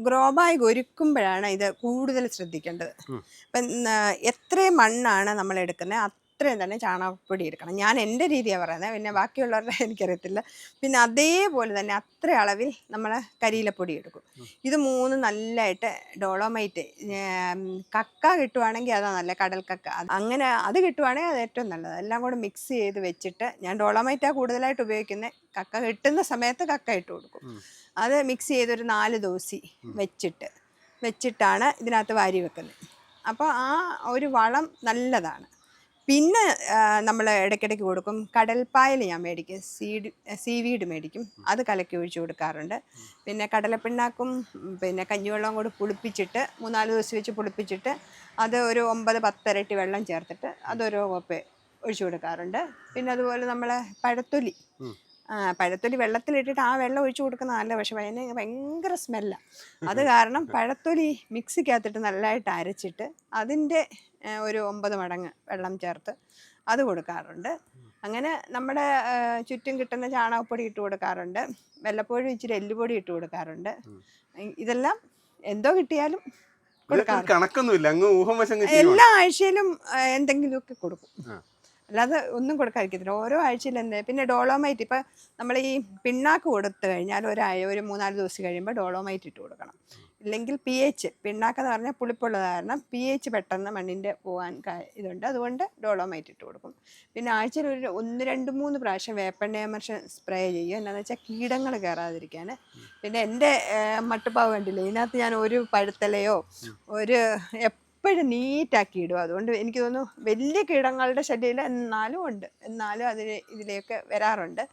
Grow bag ഒരുക്കുമ്പോഴാണ് ഇത് കൂടുതൽ ശ്രദ്ധിക്കേണ്ടത്. ഇപ്പം എത്രയും മണ്ണാണ് നമ്മൾ എടുക്കുന്നത് അത്രയും തന്നെ ചാണകപ്പൊടി എടുക്കണം. ഞാൻ എൻ്റെ രീതിയാണ് പറയുന്നത്, പിന്നെ ബാക്കിയുള്ളവരുടെ എനിക്കറിയത്തില്ല. പിന്നെ അതേപോലെ തന്നെ അത്ര അളവിൽ നമ്മൾ കരിയിലപ്പൊടി എടുക്കും. ഇത് മൂന്നും നല്ലതായിട്ട് ഡോളോമൈറ്റ് കക്ക കിട്ടുവാണെങ്കിൽ അതാ നല്ല കടൽ കക്ക, അങ്ങനെ അത് കിട്ടുവാണെങ്കിൽ അത് ഏറ്റവും നല്ലത്. എല്ലാം കൂടെ മിക്സ് ചെയ്ത് വെച്ചിട്ട് ഞാൻ ഡോളോമൈറ്റാണ് കൂടുതലായിട്ട് ഉപയോഗിക്കുന്നത്. കക്ക കിട്ടുന്ന സമയത്ത് കക്ക ഇട്ട് കൊടുക്കും. അത് മിക്സ് ചെയ്തൊരു 4 ദിവസം വെച്ചിട്ടാണ് ഇതിനകത്ത് വാരി വെക്കുന്നത്. അപ്പോൾ ആ ഒരു വളം നല്ലതാണ്. പിന്നെ നമ്മൾ ഇടയ്ക്കിടയ്ക്ക് കൊടുക്കും കടൽപ്പായൽ. ഞാൻ മേടിക്കും, സീവീഡ് മേടിക്കും, അത് കലക്കി ഒഴിച്ച് കൊടുക്കാറുണ്ട്. പിന്നെ കടലപ്പിണ്ണാക്കും പിന്നെ കഞ്ഞിവെള്ളവും കൂടി പുളിപ്പിച്ചിട്ട് 3-4 ദിവസം വെച്ച് പുളിപ്പിച്ചിട്ട് അത് ഒരു 9-10 ഇരട്ടി വെള്ളം ചേർത്തിട്ട് അതൊരു കോപ്പ ഒഴിച്ചു കൊടുക്കാറുണ്ട്. പിന്നെ അതുപോലെ നമ്മൾ പഴത്തൊലി വെള്ളത്തിലിട്ടിട്ട് ആ വെള്ളം ഒഴിച്ചു കൊടുക്കുന്ന നല്ല, പക്ഷെ അതിന് ഭയങ്കര സ്മെല്ലാണ്. അത് കാരണം പഴത്തൊലി മിക്സിക്കകത്തിട്ട് നല്ലതായിട്ട് അരച്ചിട്ട് അതിൻ്റെ ഒരു 9 മടങ്ങ് വെള്ളം ചേർത്ത് അത് കൊടുക്കാറുണ്ട്. അങ്ങനെ നമ്മുടെ ചുറ്റും കിട്ടുന്ന ചാണകപ്പൊടി ഇട്ട് കൊടുക്കാറുണ്ട്. വല്ലപ്പോഴും ഇച്ചിരി എല്ലുപൊടി ഇട്ട് കൊടുക്കാറുണ്ട്. ഇതെല്ലാം എന്തോ കിട്ടിയാലും എല്ലാ ആഴ്ചയിലും എന്തെങ്കിലുമൊക്കെ കൊടുക്കും, അല്ലാതെ ഒന്നും കൊടുക്കാതിരിക്കത്തില്ല. ഓരോ ആഴ്ചയിലും പിന്നെ ഡോളോമൈറ്റ്, ഇപ്പം നമ്മൾ ഈ പിണ്ണാക്ക് കൊടുത്തു കഴിഞ്ഞാൽ ഒരു 3-4 ദിവസം കഴിയുമ്പോൾ ഡോളോമൈറ്റ് ഇട്ട് കൊടുക്കണം. ഇല്ലെങ്കിൽ pH, പിണ്ണാക്കെന്ന് പറഞ്ഞാൽ പുളിപ്പുള്ളത് കാരണം pH പെട്ടെന്ന് മണ്ണിൻ്റെ പോകാൻ ഇതുണ്ട്, അതുകൊണ്ട് ഡോളോമൈറ്റ് ഇട്ട് കൊടുക്കും. പിന്നെ ആഴ്ചയിൽ ഒരു 1-2-3 പ്രാവശ്യം വേപ്പെണ്ണ എമർഷൻ സ്പ്രേ ചെയ്യും. എന്താണെന്ന് വെച്ചാൽ കീടങ്ങൾ കയറാതിരിക്കാൻ. പിന്നെ എൻ്റെ മട്ടുപ്പാവ് കണ്ടില്ലേ, ഇതിനകത്ത് ഞാൻ ഒരു പഴുത്തലയോ ഒരു എപ്പോഴും നീറ്റാക്കി ഇടും. അതുകൊണ്ട് എനിക്ക് തോന്നുന്നു വലിയ കീടങ്ങളുടെ ശല്യമില്ല, എന്നാലും ഉണ്ട്, എന്നാലും ഇതിലേക്ക് വരാറുണ്ട്.